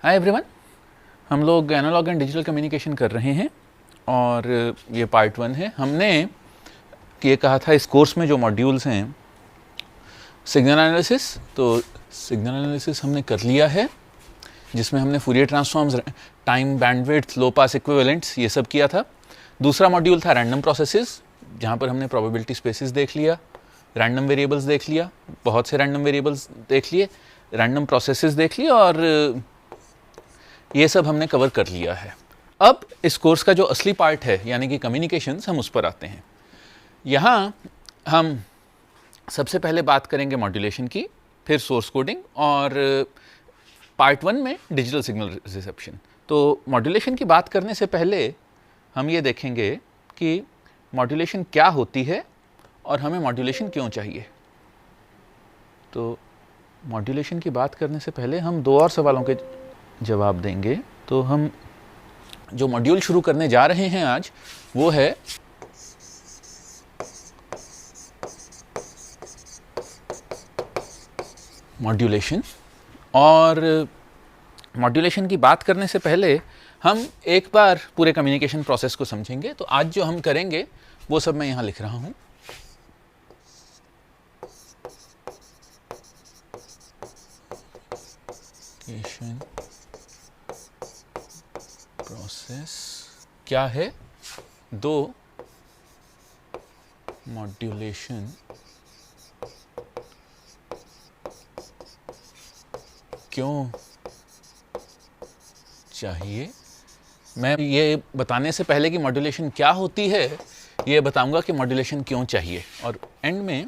Hi everyone, हम लोग analogue and digital communication कर रहे हैं और ये पार्ट 1 है। हमने ये कहा था इस कोर्स में जो मॉड्यूल्स हैं सिग्नल एनालिसिस, तो सिग्नल एनालिसिस हमने कर लिया है जिसमें हमने फूरियर ट्रांसफॉर्म्स, टाइम बैंडविड्थ, लो पास इक्विवेलेंट्स ये सब किया था। दूसरा मॉड्यूल था रैंडम प्रोसेसेस, जहाँ पर हमने प्रोबेबिलिटी स्पेसिस देख लिया, रैंडम वेरिएबल्स देख लिया, बहुत से रैंडम वेरिएबल्स देख लिए, रैंडम प्रोसेसेस देख लिए और ये सब हमने कवर कर लिया है। अब इस कोर्स का जो असली पार्ट है यानी कि कम्युनिकेशंस, हम उस पर आते हैं। यहाँ हम सबसे पहले बात करेंगे मॉड्यूलेशन की, फिर सोर्स कोडिंग और पार्ट 1 में डिजिटल सिग्नल रिसेप्शन। तो मॉड्यूलेशन की बात करने से पहले हम ये देखेंगे कि मॉड्यूलेशन क्या होती है और हमें मॉड्यूलेशन क्यों चाहिए। तो मॉड्यूलेशन की बात करने से पहले हम दो और सवालों के जवाब देंगे। तो हम जो मॉड्यूल शुरू करने जा रहे हैं आज वो है मॉड्यूलेशन। और मॉड्यूलेशन की बात करने से पहले हम एक बार पूरे कम्युनिकेशन प्रोसेस को समझेंगे। तो आज जो हम करेंगे वो सब मैं यहाँ लिख रहा हूँ। प्रोसेस क्या है, दो मॉड्यूलेशन क्यों चाहिए। मैं ये बताने से पहले कि मॉड्यूलेशन क्या होती है, ये बताऊंगा कि मॉड्यूलेशन क्यों चाहिए, और एंड में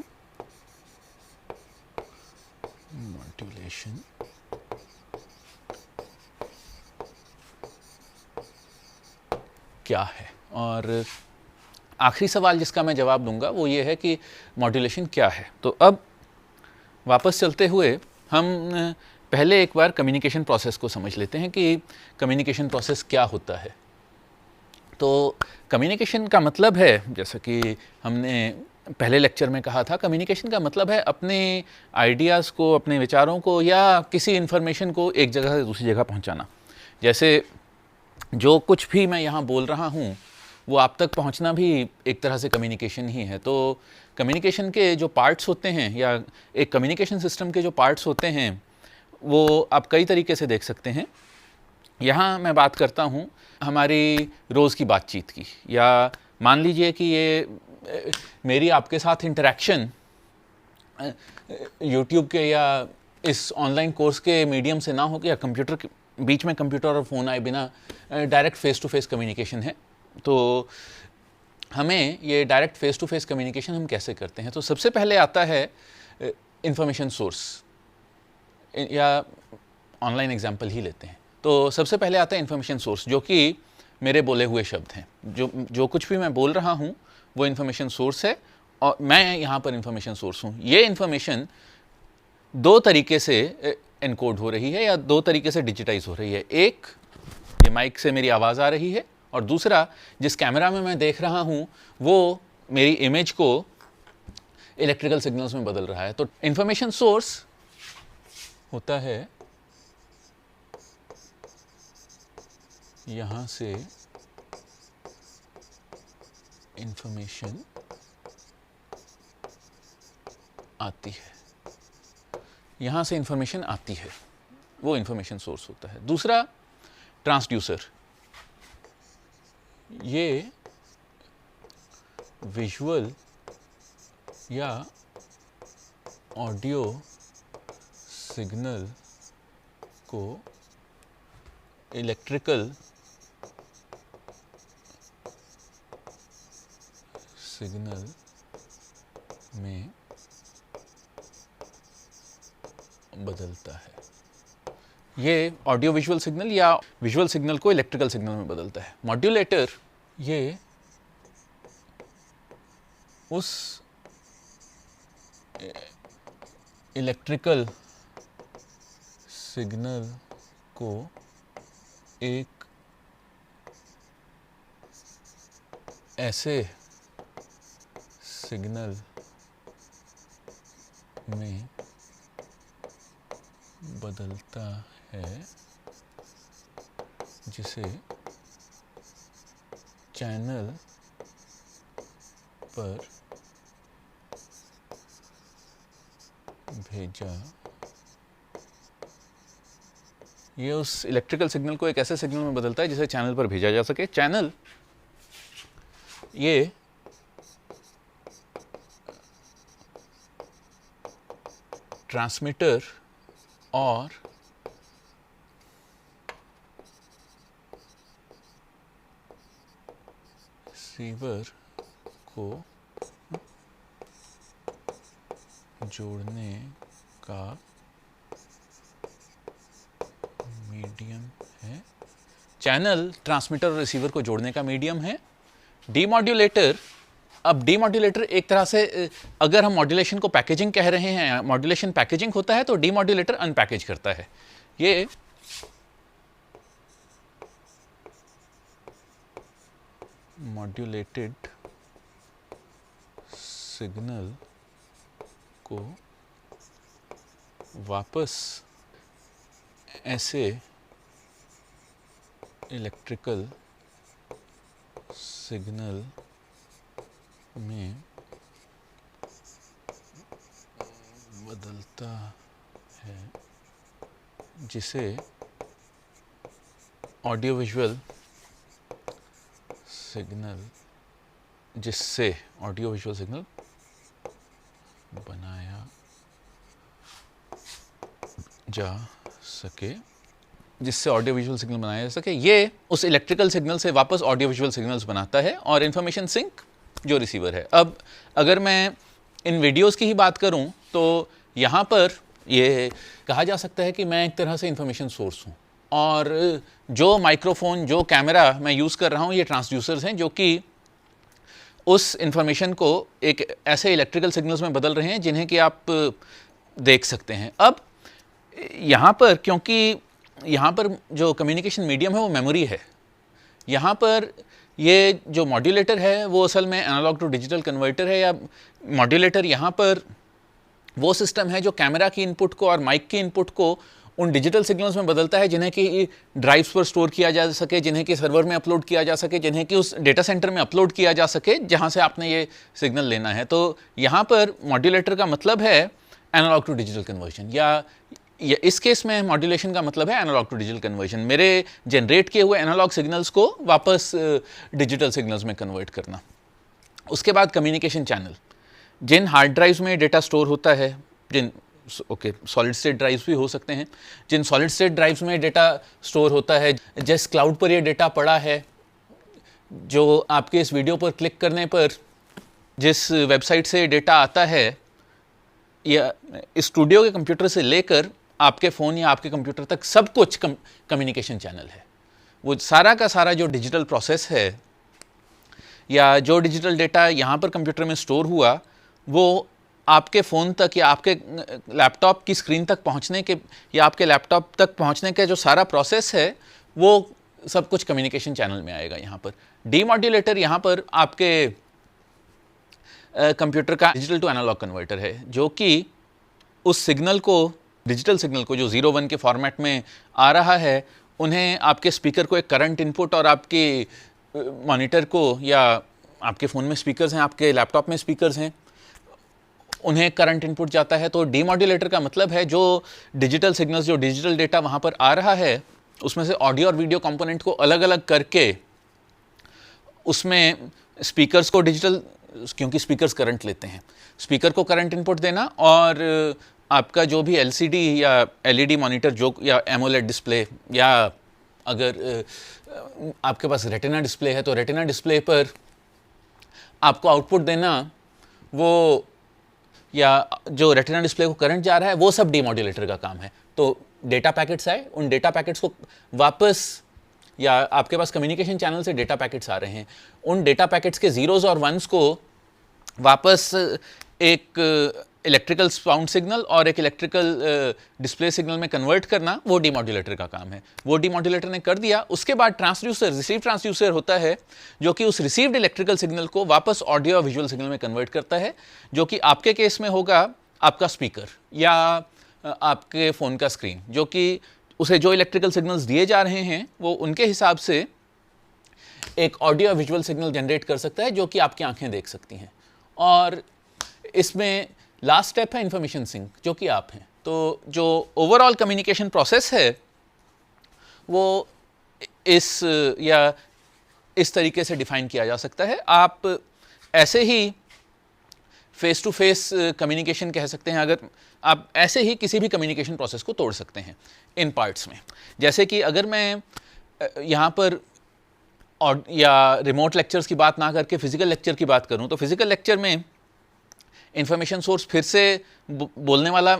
मॉड्यूलेशन क्या है। और आखिरी सवाल जिसका मैं जवाब दूंगा वो ये है कि मॉड्यूलेशन क्या है। तो अब वापस चलते हुए हम पहले एक बार कम्युनिकेशन प्रोसेस को समझ लेते हैं कि कम्युनिकेशन प्रोसेस क्या होता है। तो कम्युनिकेशन का मतलब है, जैसा कि हमने पहले लेक्चर में कहा था, कम्युनिकेशन का मतलब है अपने आइडियाज़ को, अपने विचारों को या किसी इन्फॉर्मेशन को एक जगह से दूसरी जगह पहुंचाना। जैसे जो कुछ भी मैं यहाँ बोल रहा हूँ वो आप तक पहुँचना भी एक तरह से कम्युनिकेशन ही है। तो कम्युनिकेशन के जो पार्ट्स होते हैं या एक कम्युनिकेशन सिस्टम के जो पार्ट्स होते हैं वो आप कई तरीके से देख सकते हैं। यहाँ मैं बात करता हूँ हमारी रोज़ की बातचीत की, या मान लीजिए कि ये मेरी आपके साथ इंटरेक्शन यूट्यूब के या इस ऑनलाइन कोर्स के मीडियम से ना हो कि या कंप्यूटर के बीच में कंप्यूटर और फ़ोन आए बिना direct face to face communication है। तो हमें ये direct face to face communication हम कैसे करते हैं। तो सबसे पहले आता है इंफॉर्मेशन सोर्स, या ऑनलाइन एग्जाम्पल ही लेते हैं। तो सबसे पहले आता है इंफॉर्मेशन सोर्स, जो कि मेरे बोले हुए शब्द हैं। जो कुछ भी मैं बोल रहा हूँ वो इंफॉर्मेशन सोर्स है और मैं यहाँ पर इंफॉर्मेशन सोर्स हूँ। ये इंफॉर्मेशन दो तरीके से एनकोड हो रही है या दो तरीके से डिजिटाइज हो रही है। एक, ये माइक से मेरी आवाज़ आ रही है, और दूसरा, जिस कैमरा में मैं देख रहा हूँ वो मेरी इमेज को इलेक्ट्रिकल सिग्नल्स में बदल रहा है। तो इंफॉर्मेशन सोर्स होता है यहाँ से इंफॉर्मेशन आती है, यहाँ से इंफॉर्मेशन आती है, वो इंफॉर्मेशन सोर्स होता है। दूसरा, ट्रांसड्यूसर, ये विजुअल या ऑडियो सिग्नल को इलेक्ट्रिकल सिग्नल में बदलता है। ये ऑडियो विजुअल सिग्नल या विजुअल सिग्नल को इलेक्ट्रिकल सिग्नल में बदलता है। मॉड्यूलेटर, ये उस इलेक्ट्रिकल सिग्नल को एक ऐसे सिग्नल में बदलता है जिसे चैनल पर भेजा, ये उस इलेक्ट्रिकल सिग्नल को एक ऐसे सिग्नल में बदलता है जिसे चैनल पर भेजा जा सके। चैनल ये ट्रांसमीटर और रिसीवर को जोड़ने का मीडियम है। चैनल ट्रांसमीटर और रिसीवर को जोड़ने का मीडियम है। डीमॉड्यूलेटर, अब डीमॉड्यूलेटर एक तरह से, अगर हम मॉड्यूलेशन को पैकेजिंग कह रहे हैं, मॉड्यूलेशन पैकेजिंग होता है, तो डीमॉड्यूलेटर अनपैकेज करता है। ये मॉड्यूलेटेड सिग्नल को वापस ऐसे इलेक्ट्रिकल सिग्नल में बदलता है जिसे ऑडियो विजुअल सिग्नल, जिससे ऑडियो विजुअल सिग्नल बनाया जा सके, जिससे ऑडियो विजुअल सिग्नल बनाया जा सके। ये उस इलेक्ट्रिकल सिग्नल से वापस ऑडियो विजुअल सिग्नल्स बनाता है। और इंफॉर्मेशन सिंक जो रिसीवर है। अब अगर मैं इन वीडियोस की ही बात करूं तो यहाँ पर ये कहा जा सकता है कि मैं एक तरह से इंफॉर्मेशन सोर्स हूँ, और जो माइक्रोफोन, जो कैमरा मैं यूज़ कर रहा हूँ, ये ट्रांसड्यूसर्स हैं जो कि उस इंफॉर्मेशन को एक ऐसे इलेक्ट्रिकल सिग्नल्स में बदल रहे हैं जिन्हें कि आप देख सकते हैं। अब यहाँ पर, क्योंकि यहाँ पर जो कम्युनिकेशन मीडियम है वो मेमोरी है, यहाँ पर ये जो मॉड्यूलेटर है वो असल में एनालॉग टू डिजिटल कन्वर्टर है, या मॉड्यूलेटर यहाँ पर वो सिस्टम है जो कैमरा की इनपुट को और माइक की इनपुट को उन डिजिटल सिग्नल्स में बदलता है जिन्हें कि ड्राइव्स पर स्टोर किया जा सके, जिन्हें कि सर्वर में अपलोड किया जा सके, जिन्हें कि उस डेटा सेंटर में अपलोड किया जा सके जहाँ से आपने ये सिग्नल लेना है। तो यहाँ पर मॉड्यूलेटर का मतलब है एनालॉग टू डिजिटल कन्वर्जन, या इस केस में मॉड्यूलेशन का मतलब है एनालॉग टू डिजिटल कन्वर्जन, मेरे जनरेट किए हुए एनालॉग सिग्नल्स को वापस डिजिटल सिग्नल्स में कन्वर्ट करना। उसके बाद कम्युनिकेशन चैनल, जिन हार्ड ड्राइव्स में डेटा स्टोर होता है, जिन सॉलिड स्टेट ड्राइव्स भी हो सकते हैं, जिन सॉलिड स्टेट ड्राइव्स में डेटा स्टोर होता है, जिस क्लाउड पर ये डेटा पड़ा है, जो आपके इस वीडियो पर क्लिक करने पर जिस वेबसाइट से डेटा आता है, या स्टूडियो के कंप्यूटर से लेकर आपके फ़ोन या आपके कंप्यूटर तक सब कुछ कम्युनिकेशन चैनल है। वो सारा का सारा जो डिजिटल प्रोसेस है या जो डिजिटल डेटा यहाँ पर कंप्यूटर में स्टोर हुआ, वो आपके फ़ोन तक या आपके लैपटॉप की स्क्रीन तक पहुँचने के, या आपके लैपटॉप तक पहुँचने का जो सारा प्रोसेस है, वो सब कुछ कम्युनिकेशन चैनल में आएगा। यहाँ पर डीमॉड्यूलेटर यहाँ पर आपके कंप्यूटर का डिजिटल टू एनालॉग कन्वर्टर है, जो कि उस सिग्नल को, डिजिटल सिग्नल को जो 0-1 के फॉर्मेट में आ रहा है, उन्हें आपके स्पीकर को एक करंट इनपुट और आपके मॉनिटर को, या आपके फ़ोन में स्पीकर्स हैं, आपके लैपटॉप में स्पीकर्स हैं, उन्हें करंट इनपुट जाता है। तो डीमॉड्यूलेटर का मतलब है जो डिजिटल सिग्नल्स, जो डिजिटल डेटा वहाँ पर आ रहा है, उसमें से ऑडियो और वीडियो कंपोनेंट को अलग अलग करके उसमें स्पीकर्स को डिजिटल, क्योंकि स्पीकर्स करंट लेते हैं, स्पीकर को करंट इनपुट देना, और आपका जो भी LCD या LED मॉनिटर जो, या एमोलेड डिस्प्ले, या अगर आपके पास रेटिना डिस्प्ले है तो रेटिना डिस्प्ले पर आपको आउटपुट देना, वो, या जो रेटिना डिस्प्ले को करंट जा रहा है, वो सब डीमॉड्यूलेटर का काम है। तो डेटा पैकेट्स आए, उन डेटा पैकेट्स को वापस, या आपके पास कम्युनिकेशन चैनल से डेटा पैकेट्स आ रहे हैं, उन डेटा पैकेट्स के ज़ीरोज़ और वंस को वापस एक इलेक्ट्रिकल साउंड सिग्नल और एक इलेक्ट्रिकल डिस्प्ले सिग्नल में कन्वर्ट करना, वो डीमॉड्यूलेटर का काम है। वो डीमॉड्यूलेटर ने कर दिया। उसके बाद ट्रांसड्यूसर, रिसीव ट्रांसड्यूसर होता है, जो कि उस रिसीव्ड इलेक्ट्रिकल सिग्नल को वापस ऑडियो और विजुअल सिग्नल में कन्वर्ट करता है, जो कि आपके केस में होगा आपका स्पीकर या आपके फ़ोन का स्क्रीन, जो कि उसे जो इलेक्ट्रिकल सिग्नल्स दिए जा रहे हैं वो उनके हिसाब से एक ऑडियो विजुअल सिग्नल जनरेट कर सकता है जो कि आपकी आंखें देख सकती हैं। और इसमें लास्ट स्टेप है इंफॉर्मेशन सिंक, जो कि आप हैं। तो जो ओवरऑल कम्युनिकेशन प्रोसेस है वो इस तरीके से डिफाइन किया जा सकता है। आप ऐसे ही फेस टू फेस कम्युनिकेशन कह सकते हैं, अगर आप ऐसे ही किसी भी कम्युनिकेशन प्रोसेस को तोड़ सकते हैं इन पार्ट्स में। जैसे कि अगर मैं यहाँ पर या रिमोट लेक्चर्स की बात ना करके फिजिकल लेक्चर की बात करूँ, तो फिजिकल लेक्चर में इंफॉर्मेशन सोर्स फिर से बोलने वाला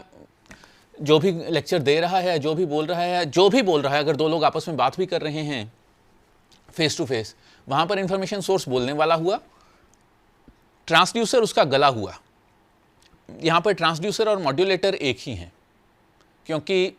जो भी लेक्चर दे रहा है, जो भी बोल रहा है, अगर दो लोग आपस में बात भी कर रहे हैं फेस टू फेस, वहाँ पर इंफॉर्मेशन सोर्स बोलने वाला हुआ, ट्रांसड्यूसर उसका गला हुआ। यहाँ पर ट्रांसड्यूसर और मॉड्यूलेटर एक ही हैं, क्योंकि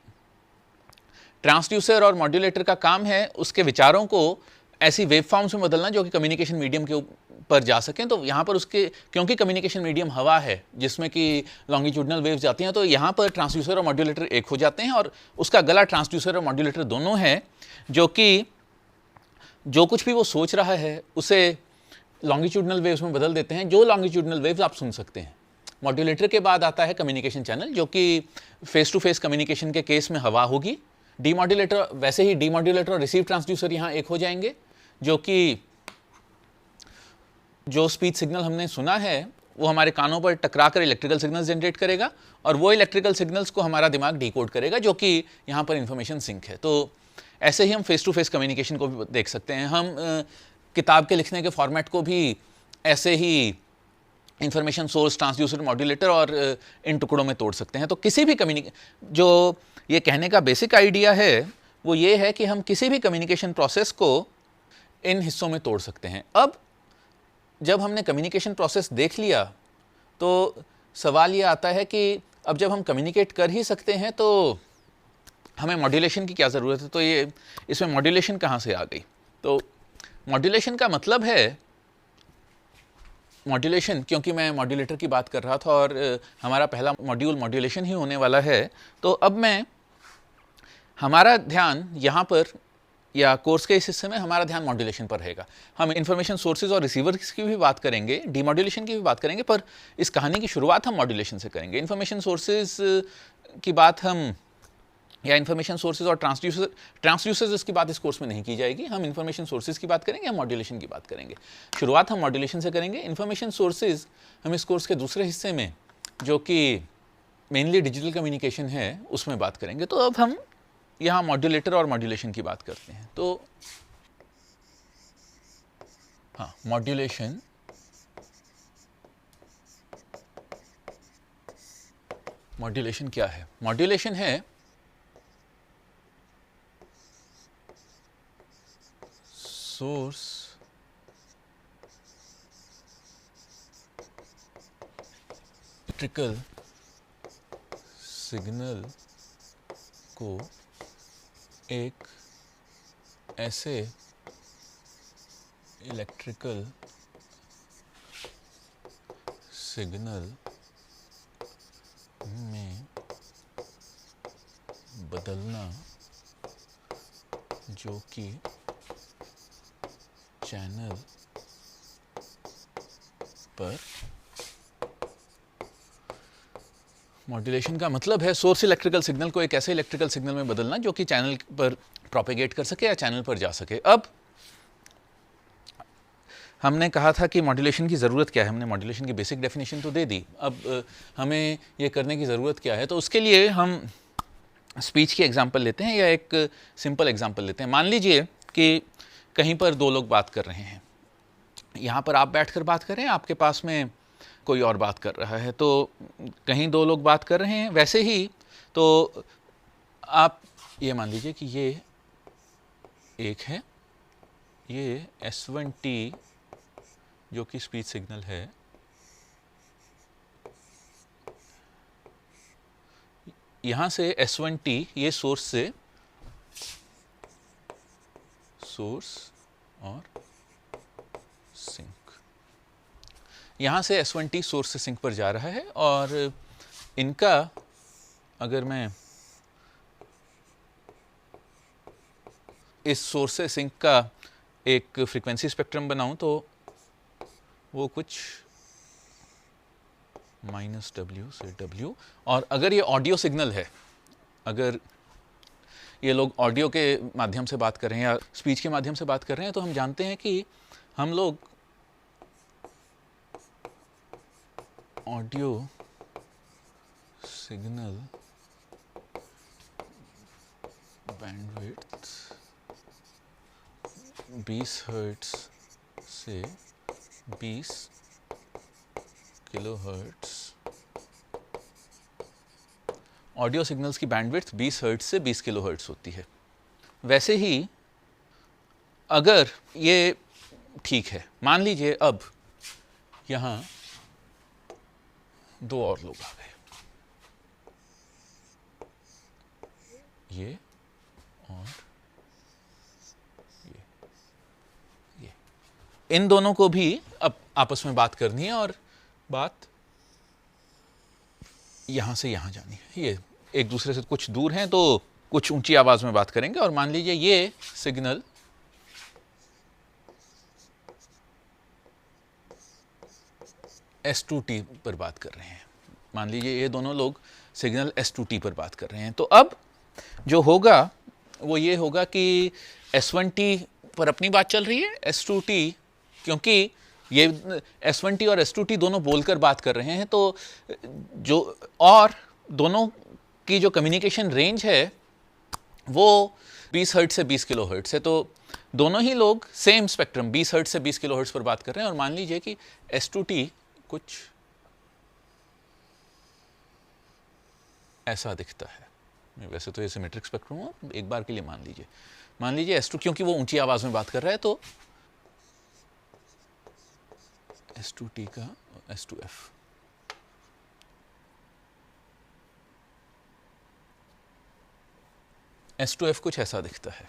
ट्रांसड्यूसर और मॉड्यूलेटर का काम है उसके विचारों को ऐसी वेव फॉर्म्स में बदलना जो कि कम्युनिकेशन मीडियम के ऊपर जा सकें। तो यहाँ पर उसके, क्योंकि कम्युनिकेशन मीडियम हवा है जिसमें कि लॉन्गिट्यूडनल वेव्स जाती हैं, तो यहाँ पर ट्रांसड्यूसर और मॉड्यूलेटर एक हो जाते हैं और उसका गला ट्रांसड्यूसर और मॉड्यूलेटर दोनों है, जो कि जो कुछ भी वो सोच रहा है उसे लॉन्गिट्यूडनल वेव्स में बदल देते हैं, जो लॉन्गिट्यूडनल वेव्स आप सुन सकते हैं। मॉड्यूलेटर के बाद आता है कम्युनिकेशन चैनल, जो कि फेस टू फेस कम्युनिकेशन के केस में हवा होगी। डीमॉड्यूलेटर, वैसे ही डीमॉड्यूलेटर और रिसीव ट्रांसड्यूसर यहाँ एक हो जाएंगे, जो कि जो स्पीच सिग्नल हमने सुना है वो हमारे कानों पर टकरा कर इलेक्ट्रिकल सिग्नल्स जनरेट करेगा और वो इलेक्ट्रिकल सिग्नल्स को हमारा दिमाग डिकोड करेगा, जो कि यहाँ पर इंफॉर्मेशन सिंक है। तो ऐसे ही हम फेस टू फेस कम्युनिकेशन को भी देख सकते हैं। हम किताब के लिखने के फॉर्मेट को भी ऐसे ही इंफॉर्मेशन सोर्स, ट्रांसड्यूसर, मॉड्यूलेटर और इन टुकड़ों में तोड़ सकते हैं। तो किसी भी जो ये कहने का बेसिक आइडिया है वो ये है कि हम किसी भी कम्युनिकेशन प्रोसेस को इन हिस्सों में तोड़ सकते हैं। अब जब हमने कम्युनिकेशन प्रोसेस देख लिया तो सवाल ये आता है कि अब जब हम कम्युनिकेट कर ही सकते हैं तो हमें मॉड्यूलेशन की क्या ज़रूरत है। तो ये इसमें मॉड्यूलेशन कहाँ से आ गई? तो मॉड्यूलेशन का मतलब है, मॉड्यूलेशन, क्योंकि मैं मॉड्यूलेटर की बात कर रहा था और हमारा पहला मॉड्यूल मॉड्यूलेशन ही होने वाला है, तो अब हमारा ध्यान यहाँ पर, या कोर्स के इस हिस्से में हमारा ध्यान मॉड्यूलेशन पर रहेगा। हम इंफॉर्मेशन सोर्सेज और रिसीवर्स की भी बात करेंगे, डीमॉड्यूलेशन की भी बात करेंगे, पर इस कहानी की शुरुआत हम मॉड्यूलेशन से करेंगे। इंफॉर्मेशन सोर्सेज की बात हम, या इंफॉर्मेशन सोर्सेज और ट्रांसड्यूसर्स की बात इस कोर्स में नहीं की जाएगी। हम इंफॉर्मेशन सोर्सेज की बात करेंगे, हम मॉड्यूलेशन की बात करेंगे। शुरुआत हम मॉड्यूलेशन से करेंगे। इंफॉर्मेशन सोर्सेज हम इस कोर्स के दूसरे हिस्से में, जो कि मेनली डिजिटल कम्युनिकेशन है, उसमें बात करेंगे। तो अब हम यहाँ मॉड्यूलेटर और मॉड्यूलेशन की बात करते हैं। तो हाँ, मॉड्यूलेशन क्या है? मॉड्यूलेशन है सोर्स इलेक्ट्रिकल सिग्नल को एक ऐसे इलेक्ट्रिकल सिग्नल में बदलना जो कि चैनल पर, मॉड्यूलेशन का मतलब है सोर्स इलेक्ट्रिकल सिग्नल को एक ऐसे इलेक्ट्रिकल सिग्नल में बदलना जो कि चैनल पर प्रोपेगेट कर सके या चैनल पर जा सके। अब हमने कहा था कि मॉड्यूलेशन की ज़रूरत क्या है, हमने मॉड्यूलेशन की बेसिक डेफिनेशन तो दे दी। अब हमें ये करने की ज़रूरत क्या है, तो उसके लिए हम स्पीच की एग्जांपल लेते हैं, या एक सिंपल एग्जांपल लेते हैं। मान लीजिए कि कहीं पर दो लोग बात कर रहे हैं, यहाँ पर आप बैठकर बात कर रहे हैं, आपके पास में कोई और बात कर रहा है, तो कहीं दो लोग बात कर रहे हैं। वैसे ही तो आप ये मान लीजिए कि ये एक है, ये S1T जो कि स्पीच सिग्नल है, यहाँ से S1T ये सोर्स और सिंक, यहाँ से S1T सोर्स से सिंक पर जा रहा है। और इनका अगर मैं इस सोर्स से सिंक का एक फ्रीक्वेंसी स्पेक्ट्रम बनाऊं तो वो कुछ -W से W, और अगर ये ऑडियो सिग्नल है, अगर ये लोग ऑडियो के माध्यम से बात कर रहे हैं या स्पीच के माध्यम से बात कर रहे हैं, तो हम जानते हैं कि हम लोग ऑडियो सिग्नल बैंडविड्थ 20 हर्ट्ज से 20 किलोहर्ट्ज, ऑडियो सिग्नल्स की बैंडविड्थ 20 हर्ट्ज से 20 किलोहर्ट्ज होती है। वैसे ही अगर ये ठीक है, मान लीजिए अब यहाँ दो और लोग आ गए, ये और ये इन दोनों को भी अब आपस में बात करनी है और बात यहां से यहां जानी है। ये एक दूसरे से कुछ दूर हैं तो कुछ ऊंची आवाज में बात करेंगे, और मान लीजिए ये सिग्नल S2T पर बात कर रहे हैं, मान लीजिए ये दोनों लोग सिग्नल S2T पर बात कर रहे हैं। तो अब जो होगा वो ये होगा कि S1T पर अपनी बात चल रही है, S2T क्योंकि ये S1T और S2T दोनों बोलकर बात कर रहे हैं, तो जो और दोनों की जो कम्युनिकेशन रेंज है वो 20 हर्ट्ज से 20 किलो हर्ट्ज है, तो दोनों ही लोग सेम स्पेक्ट्रम 20 हर्ट्ज से 20 किलो हर्ट्ज पर बात कर रहे हैं। और मान लीजिए कि S2T कुछ ऐसा दिखता है, वैसे तो ये सिमेट्रिक स्पेक्ट्रम हो, एक बार के लिए मान लीजिए S2, क्योंकि वो ऊंची आवाज में बात कर रहा है तो S2T का S2F, S2F कुछ ऐसा दिखता है।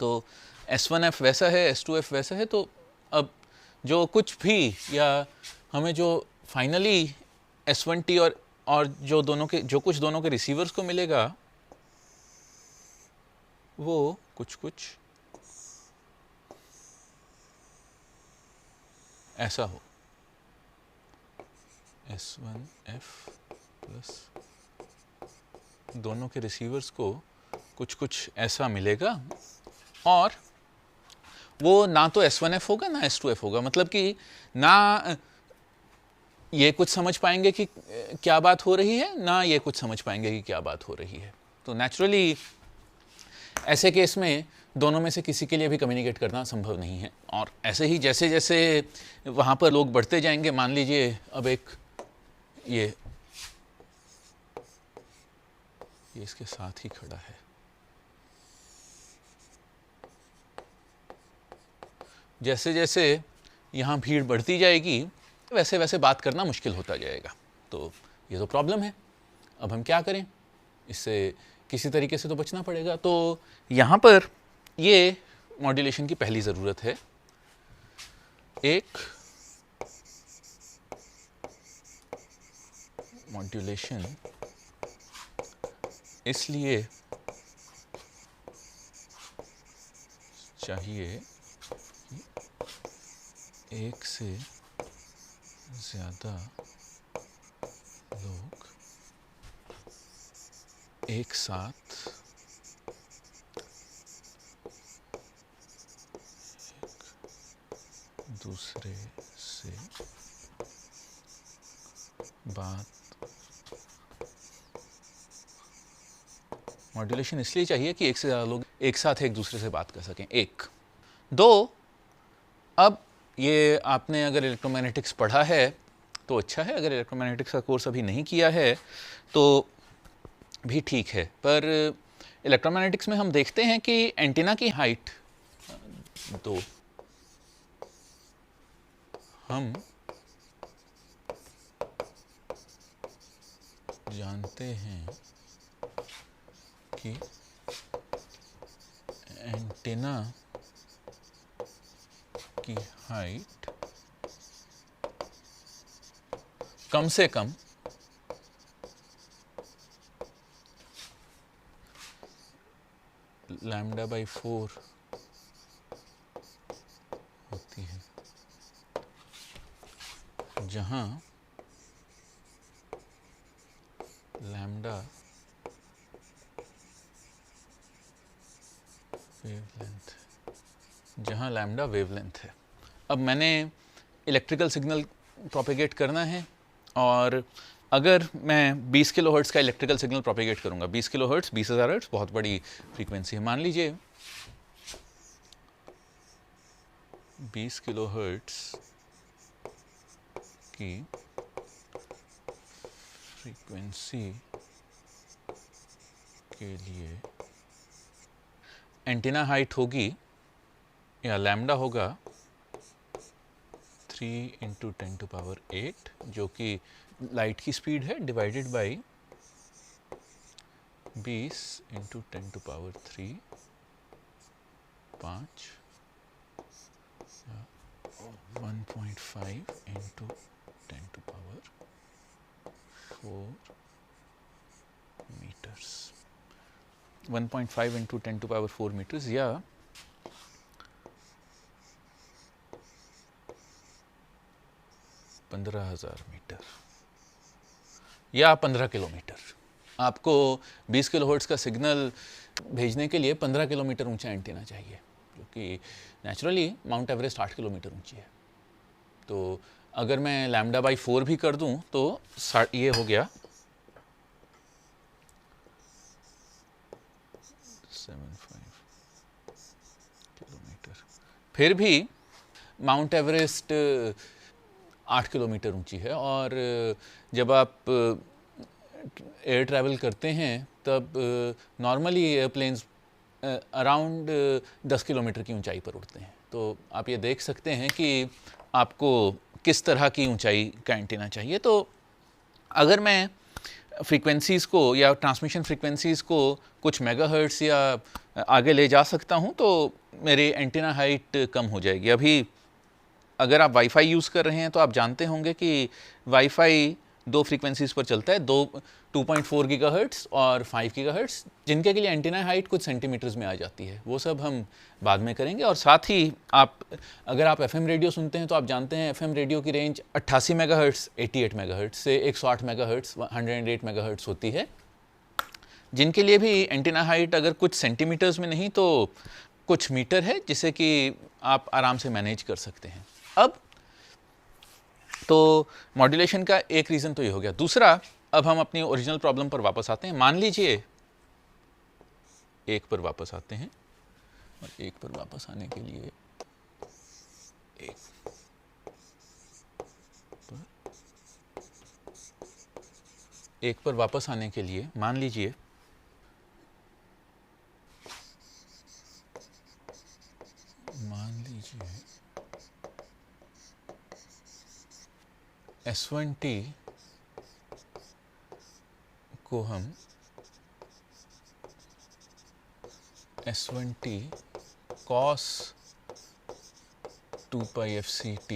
तो S1F वैसा है, S2F वैसा है। तो अब जो कुछ भी या हमें जो फाइनली S1T और जो दोनों के रिसीवर्स को मिलेगा वो कुछ ऐसा हो, S1F प्लस दोनों के रिसीवर्स को कुछ ऐसा मिलेगा, और वो ना तो S1F होगा ना S2F होगा, मतलब कि ना ये कुछ समझ पाएंगे कि क्या बात हो रही है, ना ये कुछ समझ पाएंगे कि क्या बात हो रही है। तो नेचुरली ऐसे केस में दोनों में से किसी के लिए भी कम्युनिकेट करना संभव नहीं है। और ऐसे ही जैसे जैसे वहाँ पर लोग बढ़ते जाएंगे, मान लीजिए अब एक ये इसके साथ ही खड़ा है, जैसे जैसे यहाँ भीड़ बढ़ती जाएगी वैसे वैसे बात करना मुश्किल होता जाएगा। तो ये तो प्रॉब्लम है, अब हम क्या करें, इससे किसी तरीके से तो बचना पड़ेगा। तो यहाँ पर ये मॉड्यूलेशन की पहली ज़रूरत है, एक मॉड्यूलेशन इसलिए चाहिए एक से ज़्यादा लोग एक साथ एक दूसरे से बात, मॉड्यूलेशन इसलिए चाहिए कि एक से ज़्यादा लोग एक साथ एक दूसरे से बात कर सकें। एक दो, अब ये आपने अगर इलेक्ट्रोमैग्नेटिक्स पढ़ा है तो अच्छा है, अगर इलेक्ट्रोमैग्नेटिक्स का कोर्स अभी नहीं किया है तो भी ठीक है। पर इलेक्ट्रोमैग्नेटिक्स में हम देखते हैं कि एंटीना की हाइट दो, हम जानते हैं कि एंटीना की हाइट कम से कम लैम्डा बाई 4 होती है, जहाँ लैम्डा वेवलेंथ, जहाँ लैम्डा वेवलेंथ है। अब मैंने इलेक्ट्रिकल सिग्नल प्रोपेगेट करना है, और अगर मैं 20 किलो हर्ट्ज़ का इलेक्ट्रिकल सिग्नल प्रोपेगेट करूँगा, 20 किलो हर्ट्ज़ 20,000 हर्ट्ज़ बहुत बड़ी फ्रीक्वेंसी है। मान लीजिए 20 किलो हर्ट्ज़ की फ्रीक्वेंसी के लिए एंटीना हाइट होगी, या लैम्डा होगा 3 × 10⁸, जो कि लाइट की स्पीड है, डिवाइडेड बाई 20 × 10⁻3 5 1.5 × 10⁴ मीटर्स, 1.5 × 10⁴ मीटर्स, या 15,000 मीटर, या 15 किलोमीटर। आपको 20 किलो हर्ट्ज़ का सिग्नल भेजने के लिए 15 किलोमीटर ऊंचा एंटीना चाहिए, क्योंकि नेचुरली माउंट एवरेस्ट 8 किलोमीटर ऊंची है। तो अगर मैं लैम्डा बाई 4 भी कर दूं तो ये हो गया 75 किलोमीटर। फिर भी माउंट एवरेस्ट 8 किलोमीटर ऊंची है, और जब आप एयर ट्रैवल करते हैं तब नॉर्मली एयरप्लेन्स अराउंड 10 किलोमीटर की ऊंचाई पर उड़ते हैं। तो आप ये देख सकते हैं कि आपको किस तरह की ऊंचाई का एंटीना चाहिए। तो अगर मैं फ्रीक्वेंसीज़ को या ट्रांसमिशन फ्रीक्वेंसीज़ को कुछ मेगाहर्ट्ज़ या आगे ले जा सकता हूं, तो मेरी एंटीना हाइट कम हो जाएगी। अभी अगर आप वाईफाई यूज़ कर रहे हैं तो आप जानते होंगे कि वाईफाई 2 फ्रीक्वेंसीज़ पर चलता है, 2.4 गीगाहर्ट्ज़ और 5 गीगाहर्ट्ज़, जिनके के लिए एंटीना हाइट कुछ सेंटीमीटर्स में आ जाती है। वो सब हम बाद में करेंगे। और साथ ही अगर आप एफएम रेडियो सुनते हैं तो आप जानते हैं एफएम रेडियो की रेंज 88 मेगाहर्ट्ज़ 88 मेगाहर्ट्ज़ से 108 मेगाहर्ट्ज़ 108 मेगाहर्ट्ज़ होती है, जिनके लिए भी एंटीना हाइट अगर कुछ सेंटीमीटर्स में नहीं तो कुछ मीटर है, जिसे कि आप आराम से मैनेज कर सकते हैं। अब तो मॉड्यूलेशन का एक रीज़न तो ये हो गया। दूसरा, अब हम अपनी ओरिजिनल प्रॉब्लम पर वापस आते हैं। मान लीजिए 1 पर वापस आते हैं, और 1 पर वापस आने के लिए 1 पर वापस आने के लिए मान लीजिए S1t को हम S1t cos 2π fct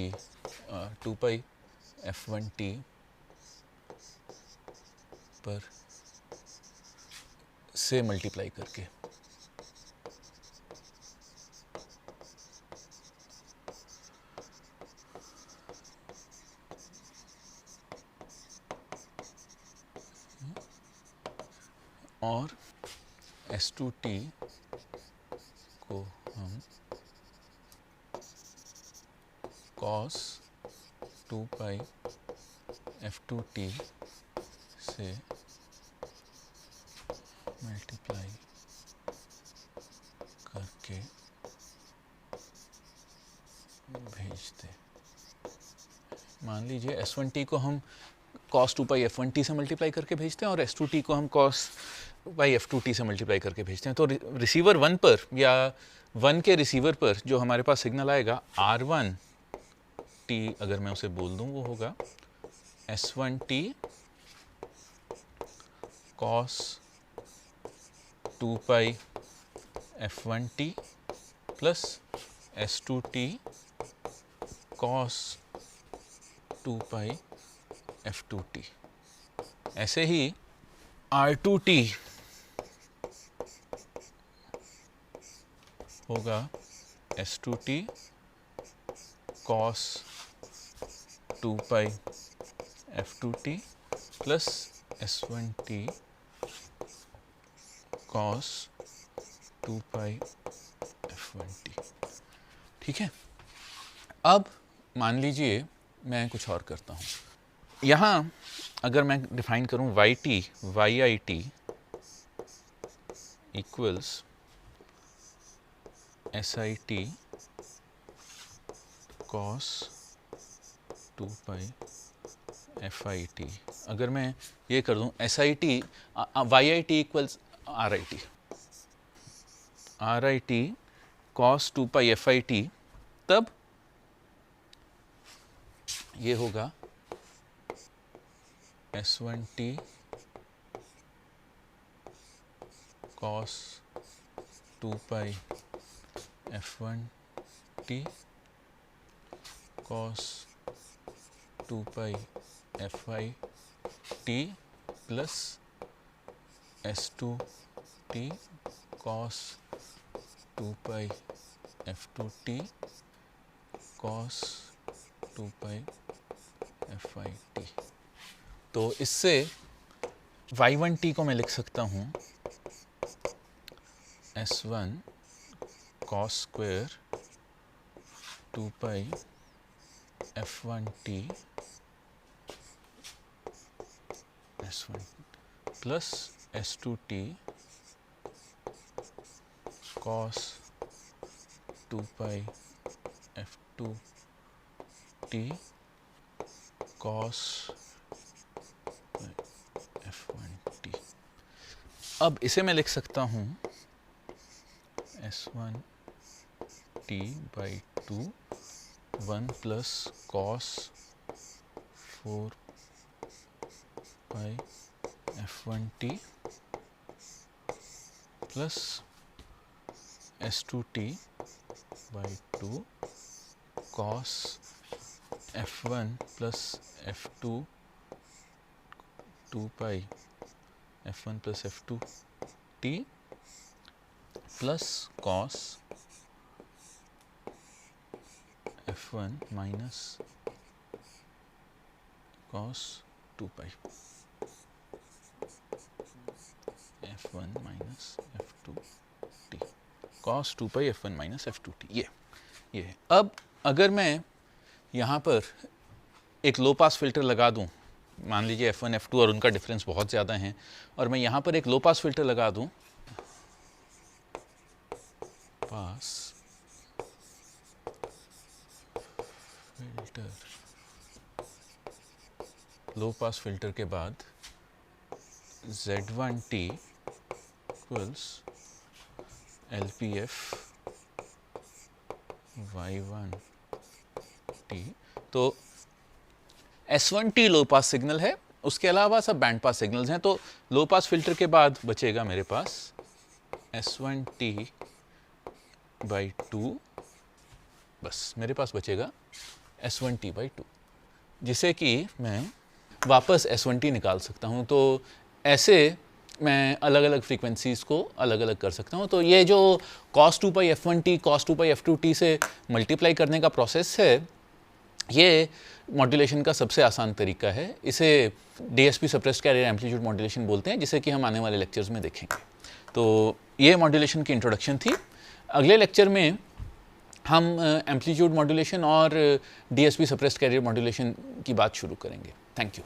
2π f1t पर से मल्टीप्लाई करके और S2t को हम cos 2π f2t से मल्टीप्लाई करके भेजते। मान लीजिए S1t को हम cos 2π f1t से मल्टीप्लाई करके भेजते हैं, और S2t को हम cos f2t से मल्टीप्लाई करके भेजते हैं। तो रिसीवर 1 पर या 1 के रिसीवर पर जो हमारे पास सिग्नल आएगा R1t, अगर मैं उसे बोल दूं, वो होगा S1t cos 2π f1t plus S2t cos 2π f2t। ऐसे ही R2t होगा S2t cos 2 pi F2t plus S1t cos 2 pi F1t। ठीक है, अब मान लीजिए मैं कुछ और करता हूँ। यहाँ अगर मैं डिफाइन करूँ yit equals sit cos 2 pi fit, अगर मैं ये कर दूँ sit yit equals rit cos 2 pi fit, तब ये होगा S1t cos 2 pi F1t cos 2 pi fit plus S2t cos 2 pi F2t cos 2 pi fit। तो इससे y1t को मैं लिख सकता हूँ S1 cos square 2 pi F1t S1 plus S2t cos 2 pi F2t cos F1t। अब इसे मैं लिख सकता हूँ S1t by 2 1 plus cos 4 pi F1t plus S2t by 2 cos F1 plus F2 2 pi F1 plus F2t plus cos F1 minus cos 2 pi F1 minus F2t cos 2 pi F1 minus F2t। ये अब अगर मैं यहाँ पर एक लो pass filter लगा दूँ, मान लीजिए F1 F2 और उनका डिफरेंस बहुत ज़्यादा है, और मैं यहाँ पर एक लो पास फिल्टर लगा दूँ, पास फिल्टर, लो पास फिल्टर के बाद Z1t इक्वल्स LPF Y1t। तो S1t लो पास सिग्नल है, उसके अलावा सब बैंड पास सिग्नल्स हैं। तो लो पास फिल्टर के बाद बचेगा मेरे पास S1t by 2, बस मेरे पास बचेगा S1t by 2, जिसे कि मैं वापस S1t निकाल सकता हूँ। तो ऐसे मैं अलग अलग फ्रीक्वेंसीज़ को अलग अलग कर सकता हूँ। तो ये जो cos 2 pi F1t cos 2 pi F2t से मल्टीप्लाई करने का प्रोसेस है, ये मॉड्यूलेशन का सबसे आसान तरीका है। इसे DSP suppressed career amplitude modulation बोलते हैं, जिसे कि हम आने वाले लेक्चर्स में देखेंगे। तो ये मॉड्यूलेशन की इंट्रोडक्शन थी। अगले लेक्चर में हम एम्पलीट्यूड मॉड्यूलेशन और DSP सप्रेस्ड कैरियर मॉड्यूलेशन की बात शुरू करेंगे। Thank you.